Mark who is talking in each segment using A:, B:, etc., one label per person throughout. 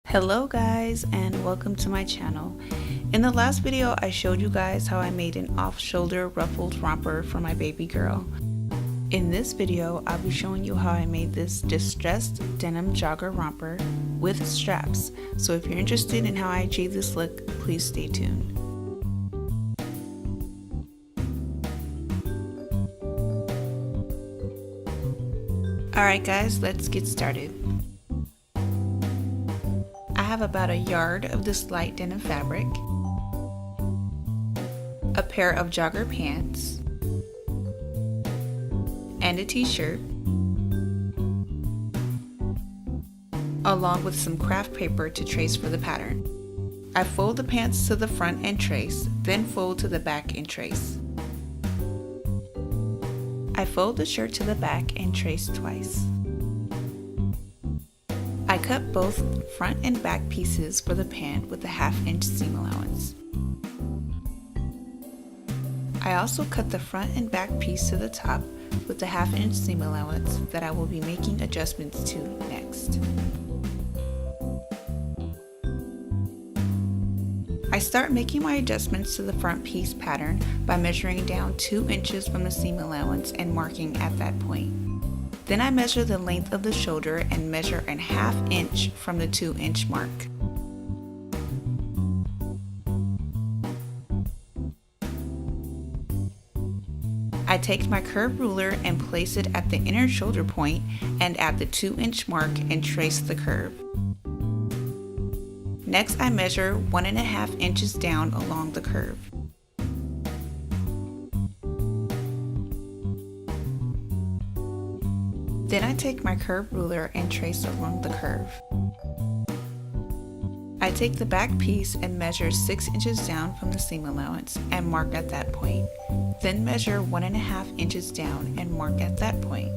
A: Hello guys, and welcome to my channel. In the last video I showed you guys how I made an off-shoulder ruffled romper for my baby girl. In this video I'll be showing you how I made this distressed denim jogger romper with straps, so if you're interested in how I achieved this look, please stay tuned. Alright guys, let's get started. I have about a yard of this light denim fabric, a pair of jogger pants, and a t-shirt, along with some craft paper to trace for the pattern. I fold the pants to the front and trace, then fold to the back and trace. I fold the shirt to the back and trace twice. I cut both front and back pieces for the pant with a 1/2 inch seam allowance. I also cut the front and back piece to the top with the 1/2 inch seam allowance that I will be making adjustments to next. I start making my adjustments to the front piece pattern by measuring down 2 inches from the seam allowance and marking at that point. Then I measure the length of the shoulder and measure a 1/2 inch from the 2 inch mark. I take my curved ruler and place it at the inner shoulder point and at the 2 inch mark and trace the curve. Next I measure 1.5 inches down along the curve. Then I take my curved ruler and trace along the curve. I take the back piece and measure 6 inches down from the seam allowance and mark at that point. Then measure 1.5 inches down and mark at that point.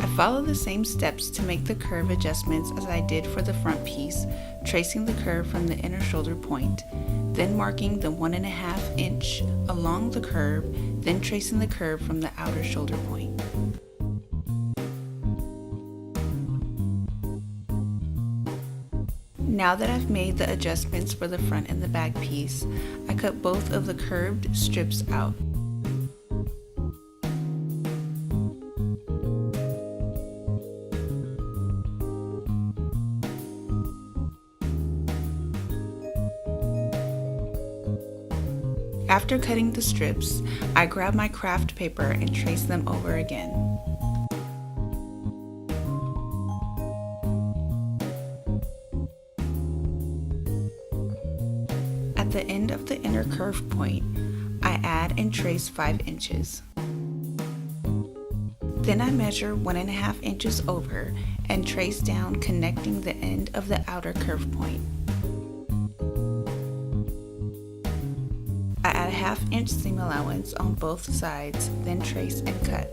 A: I follow the same steps to make the curve adjustments as I did for the front piece, tracing the curve from the inner shoulder point, then marking the 1.5 inch along the curve, then tracing the curve from the outer shoulder point. Now that I've made the adjustments for the front and the back piece, I cut both of the curved strips out. After cutting the strips, I grab my craft paper and trace them over again. At the end of the inner curve point, I add and trace 5 inches. Then I measure 1.5 inches over and trace down, connecting the end of the outer curve point. I add a 1/2 inch seam allowance on both sides, then trace and cut.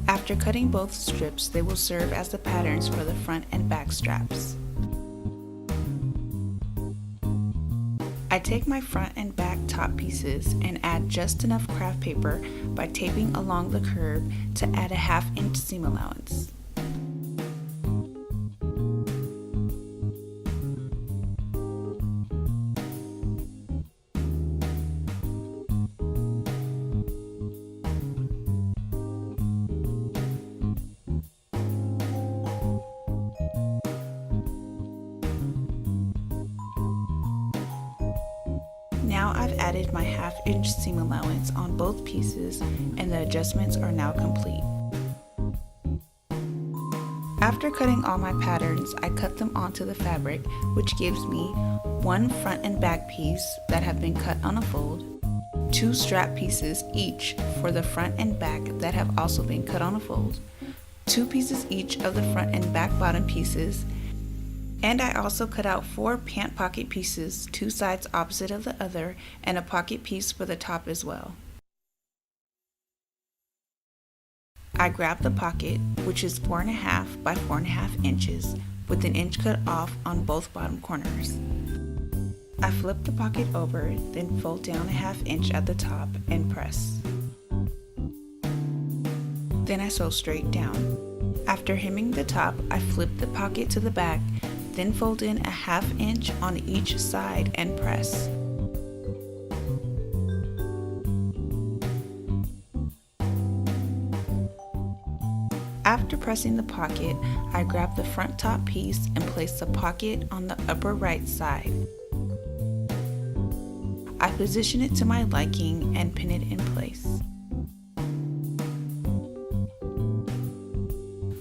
A: After cutting both strips, they will serve as the patterns for the front and back straps. I take my front and back top pieces and add just enough craft paper by taping along the curve to add a 1/2 inch seam allowance. Now I've added my 1/2 inch seam allowance on both pieces and the adjustments are now complete. After cutting all my patterns, I cut them onto the fabric, which gives me one front and back piece that have been cut on a fold, 2 strap pieces each for the front and back that have also been cut on a fold, 2 pieces each of the front and back bottom pieces, And I also cut out 4 pant pocket pieces, 2 sides opposite of the other, and a pocket piece for the top as well. I grabbed the pocket, which is 4.5 by 4.5 inches, with an inch cut off on both bottom corners. I flip the pocket over, then fold down 1/2 inch at the top and press. Then I sew straight down. After hemming the top, I flip the pocket to the back, then fold in 1/2 inch on each side and press. After pressing the pocket, I grab the front top piece and place the pocket on the upper right side. I position it to my liking and pin it in place.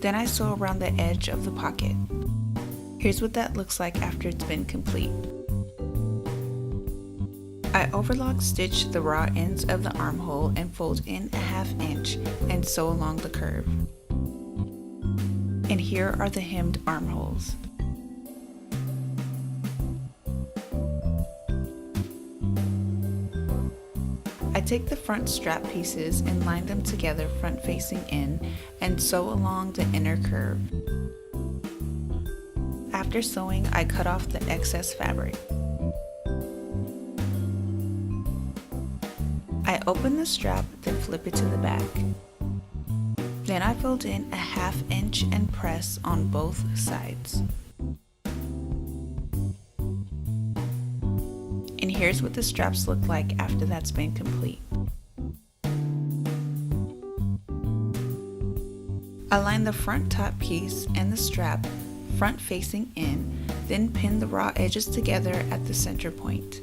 A: Then I sew around the edge of the pocket. Here's what that looks like after it's been complete. I overlock stitch the raw ends of the armhole and fold in 1/2 inch and sew along the curve. And here are the hemmed armholes. I take the front strap pieces and line them together front facing in and sew along the inner curve. After sewing, I cut off the excess fabric. I open the strap, then flip it to the back. Then I fold in 1/2 inch and press on both sides. And here's what the straps look like after that's been complete. Align the front top piece and the strap front facing in, then pin the raw edges together at the center point.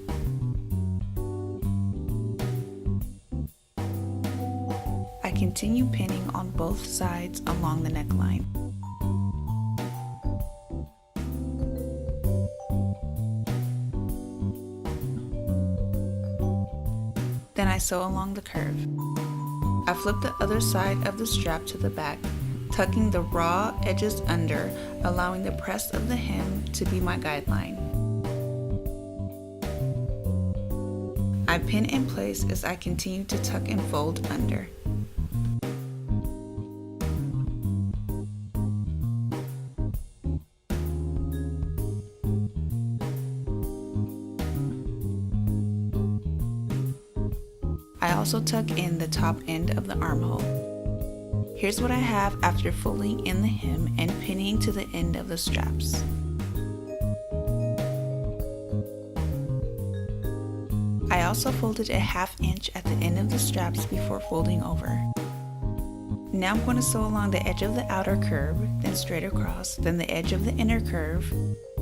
A: I continue pinning on both sides along the neckline. Then I sew along the curve. I flip the other side of the strap to the back, tucking the raw edges under, allowing the press of the hem to be my guideline. I pin in place as I continue to tuck and fold under. I also tuck in the top end of the armhole. Here's what I have after folding in the hem and pinning to the end of the straps. I also folded 1/2 inch at the end of the straps before folding over. Now I'm going to sew along the edge of the outer curve, then straight across, then the edge of the inner curve,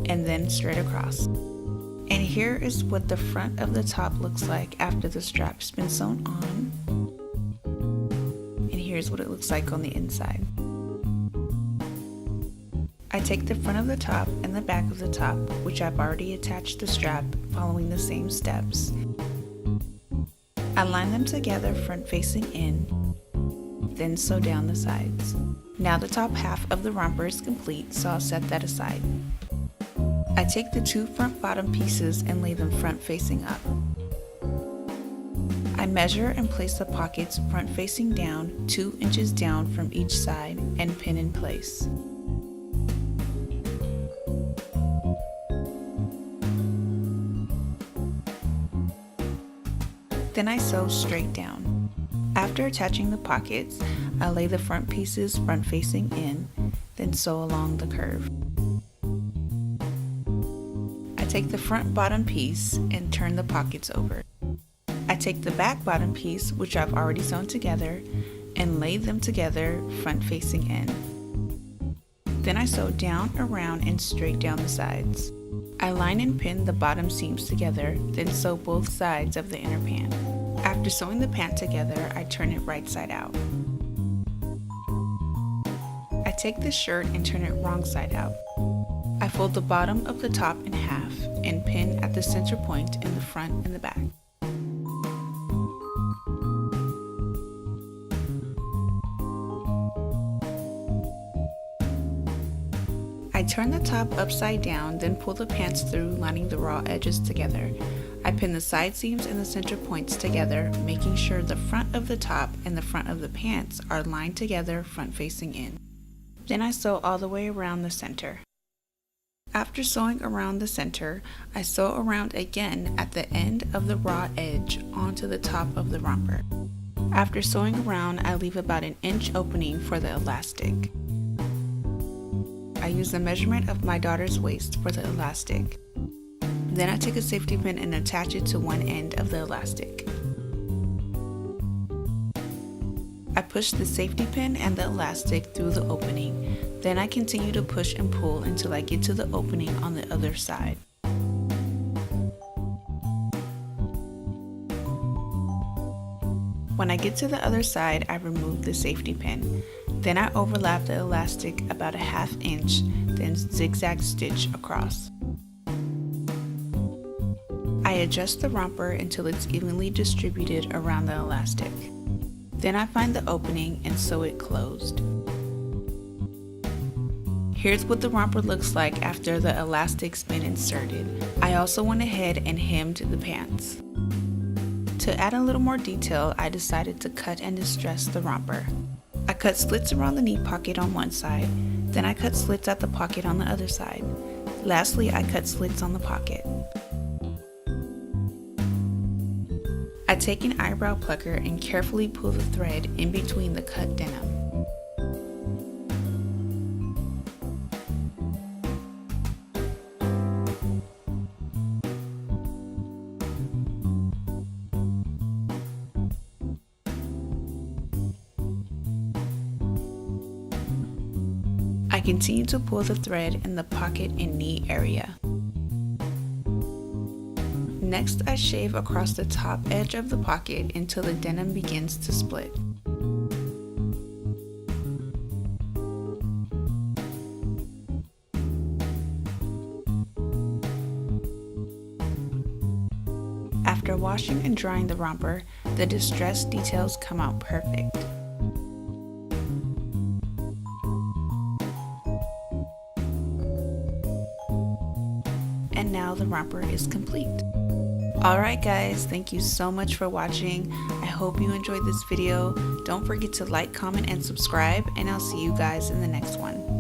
A: and then straight across. And here is what the front of the top looks like after the strap's been sewn on. And here's what it looks like on the inside. I take the front of the top and the back of the top, which I've already attached the strap following the same steps. I line them together front facing in, then sew down the sides. Now the top half of the romper is complete, so I'll set that aside. I take the 2 front bottom pieces and lay them front facing up. I measure and place the pockets front facing down 2 inches down from each side and pin in place. Then I sew straight down. After attaching the pockets, I lay the front pieces front facing in, then sew along the curve. I take the front bottom piece and turn the pockets over. I take the back bottom piece, which I've already sewn together, and lay them together front facing in. Then I sew down, around, and straight down the sides. I line and pin the bottom seams together, then sew both sides of the inner pant. After sewing the pant together, I turn it right side out. I take the shirt and turn it wrong side out. I fold the bottom of the top in half and pin at the center point in the front and the back. I turn the top upside down, then pull the pants through, lining the raw edges together. I pin the side seams and the center points together, making sure the front of the top and the front of the pants are lined together, front facing in. Then I sew all the way around the center. After sewing around the center, I sew around again at the end of the raw edge onto the top of the romper. After sewing around, I leave about an inch opening for the elastic. I use the measurement of my daughter's waist for the elastic. Then I take a safety pin and attach it to one end of the elastic. I push the safety pin and the elastic through the opening. Then I continue to push and pull until I get to the opening on the other side. When I get to the other side, I remove the safety pin. Then I overlap the elastic about a ½ inch, then zigzag stitch across. I adjust the romper until it's evenly distributed around the elastic. Then I find the opening and sew it closed. Here's what the romper looks like after the elastic's been inserted. I also went ahead and hemmed the pants. To add a little more detail, I decided to cut and distress the romper. I cut slits around the knee pocket on one side, then I cut slits at the pocket on the other side. Lastly, I cut slits on the pocket. I take an eyebrow plucker and carefully pull the thread in between the cut denim. I continue to pull the thread in the pocket and knee area. Next, I shave across the top edge of the pocket until the denim begins to split. After washing and drying the romper, the distressed details come out perfect. And now the romper is complete. Alright guys, thank you so much for watching. I hope you enjoyed this video. Don't forget to like, comment, and subscribe, and I'll see you guys in the next one.